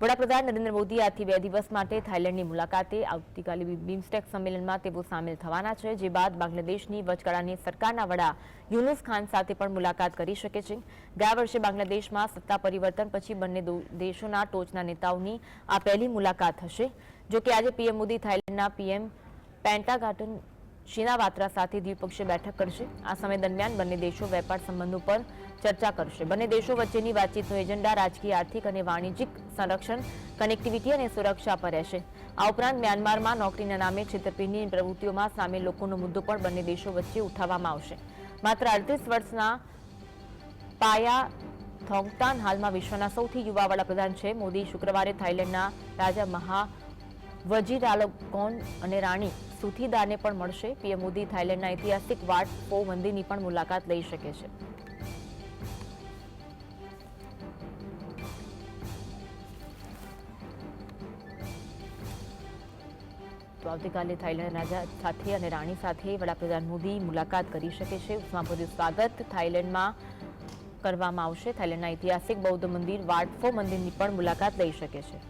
વડાપ્રધાન નરેન્દ્ર મોદી આજથી 2 દિવસ માટે થાઇલેન્ડની મુલાકાતે આવતીકાલે બિમ્સ્ટેક સંમેલનમાં તેઓ સામેલ થવાના છે, જે બાદ બાંગ્લાદેશની વચગાળાની સરકારના વડા યુનુસ ખાન સાથે પણ મુલાકાત કરી શકે છે। ગયા વર્ષે બાંગ્લાદેશમાં સત્તા પરિવર્તન પછી બંને દેશોના ટોચના નેતાઓની આ પહેલી મુલાકાત હશે। જો કે આજે પીએમ મોદી થાઇલેન્ડના પીએમ પેન્ટાગાટન શિનાવાત્રા સાથે દ્વિપક્ષીય બેઠક કરશે। આ સમય દરમિયાન બંને દેશો વેપાર સંબંધો પર ચર્ચા કરશે। બંને દેશો વચ્ચેની વાતચીતનો એજન્ડા રાજકીય, આર્થિક અને વાણિજ્યિક સંરક્ષણ, કનેક્ટિવિટી અને સુરક્ષા પર રહેશે। આ ઉપરાંત મ્યાનમારમાં નોકરીના નામે છેતરપિંડીની પ્રવૃત્તિઓમાં સામેલ લોકોનો મુદ્દો પણ બંને દેશો વચ્ચે ઉઠાવવામાં આવશે। માત્ર 38 વર્ષના પાયા થોંગતાન હાલમાં વિશ્વના સૌથી યુવા વડાપ્રધાન છે। મોદી શુક્રવારે થાઇલેન્ડના રાજા વજીરાલોકોન અને રાણી સુથીદાને પણ મળશે। પીએમ મોદી થાઇલેન્ડના ઐતિહાસિક વાટ ફો મંદિરની પણ મુલાકાત લઈ શકે છે। તો આવતીકાલે થાઇલેન્ડ રાજા સાથે અને રાણી સાથે વડાપ્રધાન મોદી મુલાકાત કરી શકે છે। ઉષ્માભર્યું સ્વાગત થાઇલેન્ડમાં કરવામાં આવશે। થાઇલેન્ડના ઐતિહાસિક બૌદ્ધ મંદિર વાટ ફો મંદિરની પણ મુલાકાત લઈ શકે છે।